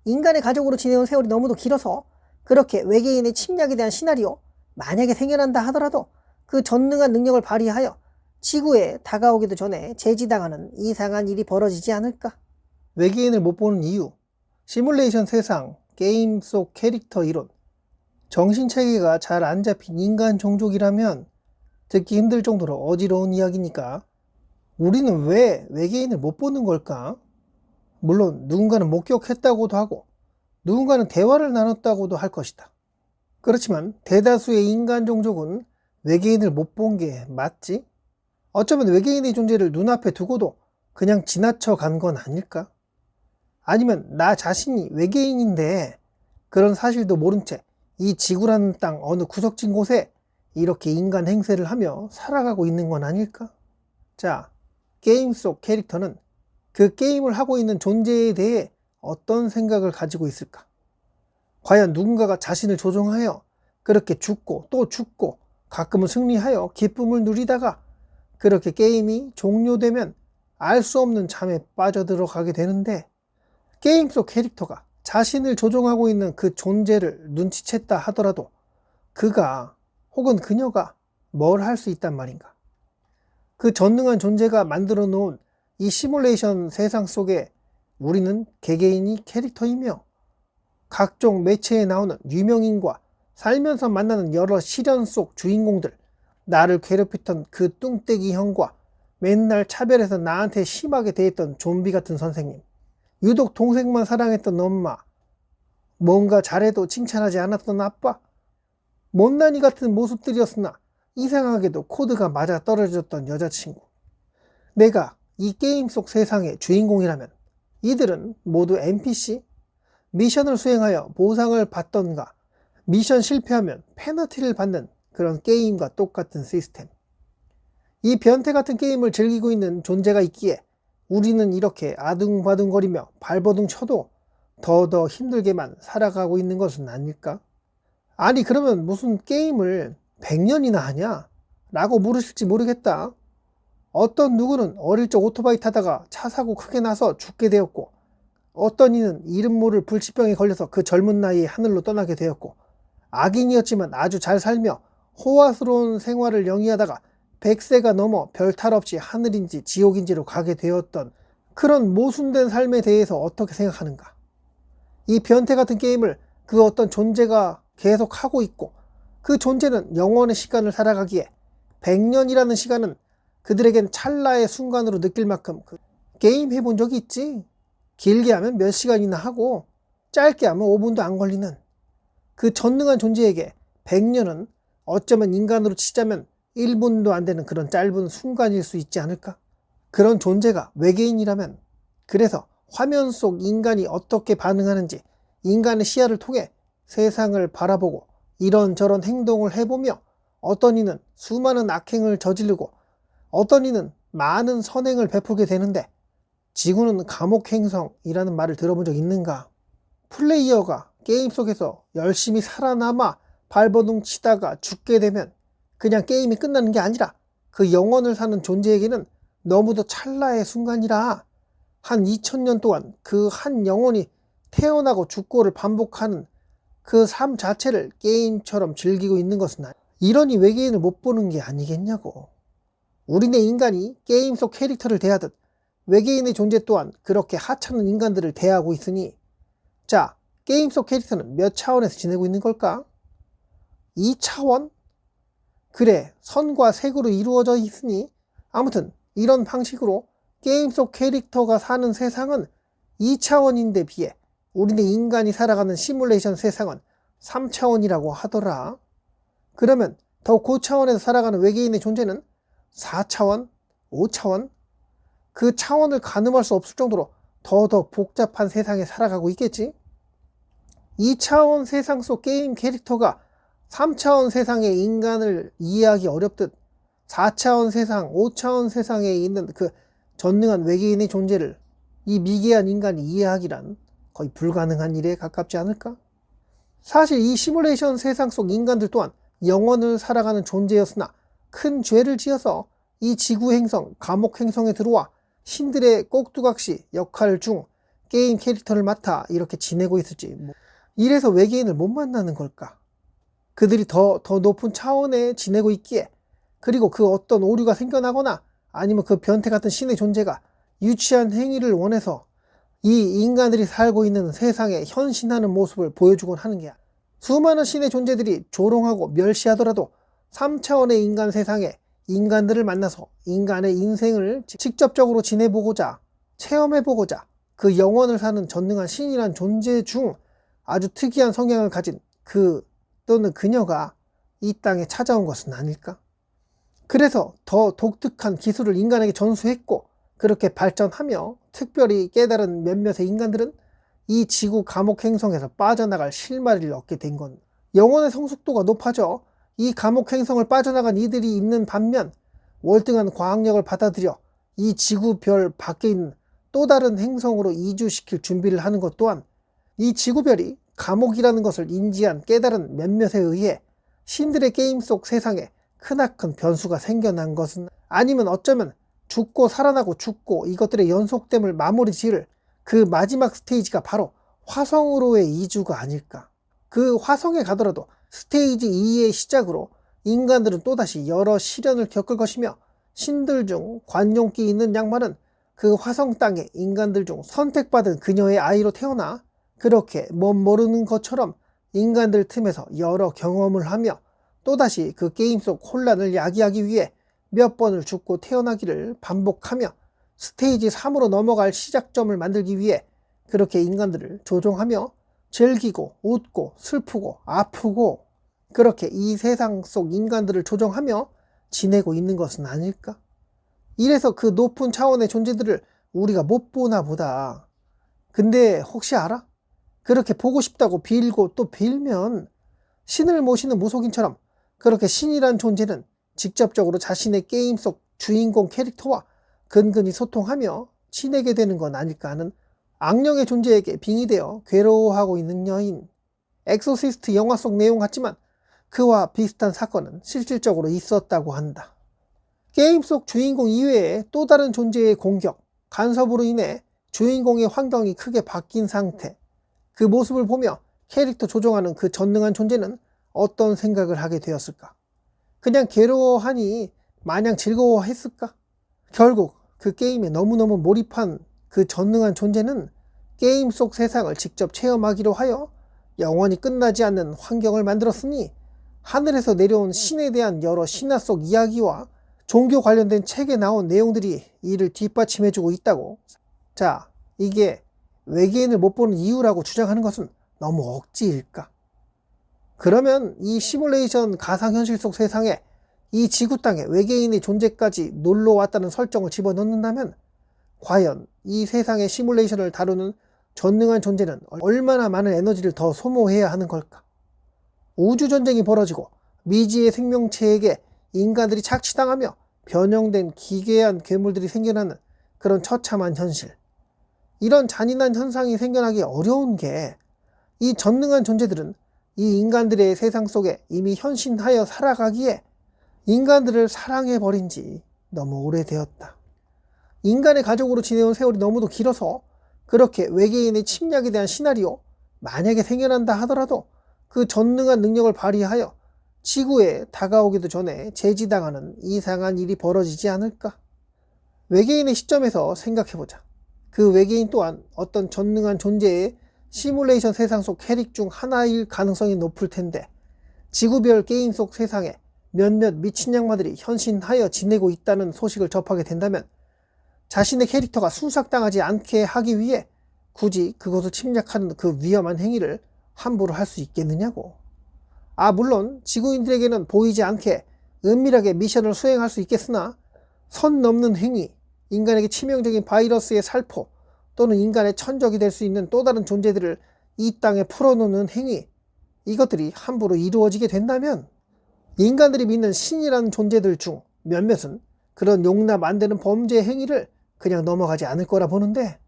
인간의 가족으로 지내온 세월이 너무도 길어서 그렇게 외계인의 침략에 대한 시나리오 만약에 생겨난다 하더라도 그 전능한 능력을 발휘하여 지구에 다가오기도 전에 제지당하는 이상한 일이 벌어지지 않을까? 외계인을 못 보는 이유, 시뮬레이션 세상, 게임 속 캐릭터 이론, 정신체계가 잘 안 잡힌 인간 종족이라면 듣기 힘들 정도로 어지러운 이야기니까 우리는 왜 외계인을 못 보는 걸까? 물론 누군가는 목격했다고도 하고 누군가는 대화를 나눴다고도 할 것이다. 그렇지만 대다수의 인간 종족은 외계인을 못 본 게 맞지? 어쩌면 외계인의 존재를 눈앞에 두고도 그냥 지나쳐 간 건 아닐까? 아니면 나 자신이 외계인인데 그런 사실도 모른 채 이 지구라는 땅 어느 구석진 곳에 이렇게 인간 행세를 하며 살아가고 있는 건 아닐까? 자, 게임 속 캐릭터는 그 게임을 하고 있는 존재에 대해 어떤 생각을 가지고 있을까? 과연 누군가가 자신을 조종하여 그렇게 죽고 또 죽고 가끔은 승리하여 기쁨을 누리다가 그렇게 게임이 종료되면 알 수 없는 잠에 빠져들어가게 되는데, 게임 속 캐릭터가 자신을 조종하고 있는 그 존재를 눈치챘다 하더라도 그가 혹은 그녀가 뭘 할 수 있단 말인가? 그 전능한 존재가 만들어 놓은 이 시뮬레이션 세상 속에 우리는 개개인이 캐릭터이며 각종 매체에 나오는 유명인과 살면서 만나는 여러 시련 속 주인공들, 나를 괴롭히던 그 뚱떼기 형과 맨날 차별해서 나한테 심하게 대했던 좀비 같은 선생님, 유독 동생만 사랑했던 엄마, 뭔가 잘해도 칭찬하지 않았던 아빠, 못난이 같은 모습들이었으나 이상하게도 코드가 맞아 떨어졌던 여자친구. 내가 이 게임 속 세상의 주인공이라면 이들은 모두 NPC? 미션을 수행하여 보상을 받던가 미션 실패하면 페널티를 받는 그런 게임과 똑같은 시스템. 이 변태 같은 게임을 즐기고 있는 존재가 있기에 우리는 이렇게 아둥바둥거리며 발버둥 쳐도 더더 힘들게만 살아가고 있는 것은 아닐까? 아니, 그러면 무슨 게임을 100년이나 하냐? 라고 물으실지 모르겠다. 어떤 누구는 어릴 적 오토바이 타다가 차 사고 크게 나서 죽게 되었고, 어떤 이는 이름 모를 불치병에 걸려서 그 젊은 나이에 하늘로 떠나게 되었고, 악인이었지만 아주 잘 살며 호화스러운 생활을 영위하다가 100세가 넘어 별 탈 없이 하늘인지 지옥인지로 가게 되었던 그런 모순된 삶에 대해서 어떻게 생각하는가? 이 변태 같은 게임을 그 어떤 존재가 계속 하고 있고, 그 존재는 영원의 시간을 살아가기에 100년이라는 시간은 그들에겐 찰나의 순간으로 느낄 만큼 게임 해본 적이 있지? 길게 하면 몇 시간이나 하고 짧게 하면 5분도 안 걸리는 그 전능한 존재에게 100년은 어쩌면 인간으로 치자면 1분도 안 되는 그런 짧은 순간일 수 있지 않을까? 그런 존재가 외계인이라면, 그래서 화면 속 인간이 어떻게 반응하는지 인간의 시야를 통해 세상을 바라보고 이런저런 행동을 해보며 어떤 이는 수많은 악행을 저지르고 어떤 이는 많은 선행을 베풀게 되는데, 지구는 감옥 행성이라는 말을 들어본 적 있는가? 플레이어가 게임 속에서 열심히 살아남아 발버둥 치다가 죽게 되면 그냥 게임이 끝나는 게 아니라 그 영혼을 사는 존재에게는 너무도 찰나의 순간이라 한 2000년 동안 그 한 영혼이 태어나고 죽고를 반복하는 그 삶 자체를 게임처럼 즐기고 있는 것은 이러니 외계인을 못 보는 게 아니겠냐고. 우리네 인간이 게임 속 캐릭터를 대하듯 외계인의 존재 또한 그렇게 하찮은 인간들을 대하고 있으니, 자, 게임 속 캐릭터는 몇 차원에서 지내고 있는 걸까? 2차원? 그래, 선과 색으로 이루어져 있으니 아무튼 이런 방식으로 게임 속 캐릭터가 사는 세상은 2차원인데 비해 우리네 인간이 살아가는 시뮬레이션 세상은 3차원이라고 하더라. 그러면 더 고차원에서 살아가는 외계인의 존재는 4차원, 5차원? 그 차원을 가늠할 수 없을 정도로 더 복잡한 세상에 살아가고 있겠지? 2차원 세상 속 게임 캐릭터가 3차원 세상의 인간을 이해하기 어렵듯 4차원 세상, 5차원 세상에 있는 그 전능한 외계인의 존재를 이 미개한 인간이 이해하기란 거의 불가능한 일에 가깝지 않을까? 사실 이 시뮬레이션 세상 속 인간들 또한 영혼을 살아가는 존재였으나 큰 죄를 지어서 이 지구 행성, 감옥 행성에 들어와 신들의 꼭두각시 역할 중 게임 캐릭터를 맡아 이렇게 지내고 있을지, 이래서 외계인을 못 만나는 걸까? 그들이 더 높은 차원에 지내고 있기에, 그리고 그 어떤 오류가 생겨나거나 아니면 그 변태 같은 신의 존재가 유치한 행위를 원해서 이 인간들이 살고 있는 세상에 현신하는 모습을 보여주곤 하는 게야. 수많은 신의 존재들이 조롱하고 멸시하더라도 3차원의 인간 세상에 인간들을 만나서 인간의 인생을 직접적으로 지내보고자, 체험해보고자 그 영혼을 사는 전능한 신이란 존재 중 아주 특이한 성향을 가진 그 또는 그녀가 이 땅에 찾아온 것은 아닐까? 그래서 더 독특한 기술을 인간에게 전수했고, 그렇게 발전하며 특별히 깨달은 몇몇의 인간들은 이 지구 감옥 행성에서 빠져나갈 실마리를 얻게 된 건, 영혼의 성숙도가 높아져 이 감옥 행성을 빠져나간 이들이 있는 반면 월등한 과학력을 받아들여 이 지구별 밖에 있는 또 다른 행성으로 이주시킬 준비를 하는 것 또한, 이 지구별이 감옥이라는 것을 인지한 깨달은 몇몇에 의해 신들의 게임 속 세상에 크나큰 변수가 생겨난 것은, 아니면 어쩌면 죽고 살아나고 죽고 이것들의 연속됨을 마무리 지을 그 마지막 스테이지가 바로 화성으로의 이주가 아닐까. 그 화성에 가더라도 스테이지 2의 시작으로 인간들은 또다시 여러 시련을 겪을 것이며, 신들 중 관용기 있는 양반은 그 화성 땅에 인간들 중 선택받은 그녀의 아이로 태어나 그렇게 모르는 것처럼 인간들 틈에서 여러 경험을 하며 또다시 그 게임 속 혼란을 야기하기 위해 몇 번을 죽고 태어나기를 반복하며 스테이지 3으로 넘어갈 시작점을 만들기 위해 그렇게 인간들을 조종하며 즐기고 웃고 슬프고 아프고 그렇게 이 세상 속 인간들을 조종하며 지내고 있는 것은 아닐까? 이래서 그 높은 차원의 존재들을 우리가 못 보나 보다. 근데 혹시 알아? 그렇게 보고 싶다고 빌고 또 빌면 신을 모시는 무속인처럼 그렇게 신이란 존재는 직접적으로 자신의 게임 속 주인공 캐릭터와 근근히 소통하며 지내게 되는 건 아닐까 하는 악령의 존재에게 빙의되어 괴로워하고 있는 여인. 엑소시스트 영화 속 내용 같지만 그와 비슷한 사건은 실질적으로 있었다고 한다. 게임 속 주인공 이외에 또 다른 존재의 공격, 간섭으로 인해 주인공의 환경이 크게 바뀐 상태, 그 모습을 보며 캐릭터 조종하는 그 전능한 존재는 어떤 생각을 하게 되었을까? 그냥 괴로워하니 마냥 즐거워했을까? 결국 그 게임에 너무너무 몰입한 그 전능한 존재는 게임 속 세상을 직접 체험하기로 하여 영원히 끝나지 않는 환경을 만들었으니, 하늘에서 내려온 신에 대한 여러 신화 속 이야기와 종교 관련된 책에 나온 내용들이 이를 뒷받침해주고 있다고. 자, 이게 외계인을 못 보는 이유라고 주장하는 것은 너무 억지일까? 그러면 이 시뮬레이션 가상현실 속 세상에 이 지구 땅에 외계인의 존재까지 놀러 왔다는 설정을 집어넣는다면 과연 이 세상의 시뮬레이션을 다루는 전능한 존재는 얼마나 많은 에너지를 더 소모해야 하는 걸까? 우주전쟁이 벌어지고 미지의 생명체에게 인간들이 착취당하며 변형된 기괴한 괴물들이 생겨나는 그런 처참한 현실. 이런 잔인한 현상이 생겨나기 어려운 게, 이 전능한 존재들은 이 인간들의 세상 속에 이미 현신하여 살아가기에 인간들을 사랑해버린 지 너무 오래되었다. 인간의 가족으로 지내온 세월이 너무도 길어서 그렇게 외계인의 침략에 대한 시나리오, 만약에 생겨난다 하더라도 그 전능한 능력을 발휘하여 지구에 다가오기도 전에 제지당하는 이상한 일이 벌어지지 않을까? 외계인의 시점에서 생각해보자. 그 외계인 또한 어떤 전능한 존재의 시뮬레이션 세상 속 캐릭 중 하나일 가능성이 높을 텐데, 지구별 게임 속 세상에 몇몇 미친 양마들이 현신하여 지내고 있다는 소식을 접하게 된다면 자신의 캐릭터가 순삭당하지 않게 하기 위해 굳이 그것을 침략하는 그 위험한 행위를 함부로 할 수 있겠느냐고. 물론 지구인들에게는 보이지 않게 은밀하게 미션을 수행할 수 있겠으나 선 넘는 행위, 인간에게 치명적인 바이러스의 살포 또는 인간의 천적이 될 수 있는 또 다른 존재들을 이 땅에 풀어놓는 행위, 이것들이 함부로 이루어지게 된다면 인간들이 믿는 신이라는 존재들 중 몇몇은 그런 용납 안 되는 범죄 행위를 그냥 넘어가지 않을 거라 보는데,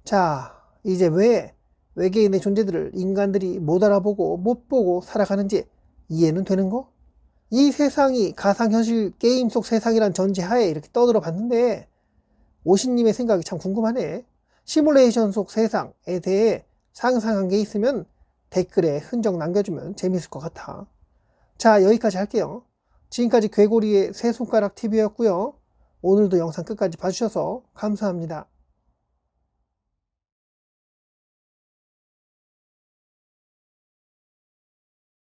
자, 이제 왜 외계인의 존재들을 인간들이 못 알아보고 못 보고 살아가는지 이해는 되는 거? 이 세상이 가상현실 게임 속 세상이란 전제하에 이렇게 떠들어 봤는데 오신님의 생각이 참 궁금하네. 시뮬레이션 속 세상에 대해 상상한 게 있으면 댓글에 흔적 남겨주면 재밌을 것 같아. 자, 여기까지 할게요. 지금까지 괴고리의 세 손가락 TV였고요. 오늘도 영상 끝까지 봐주셔서 감사합니다.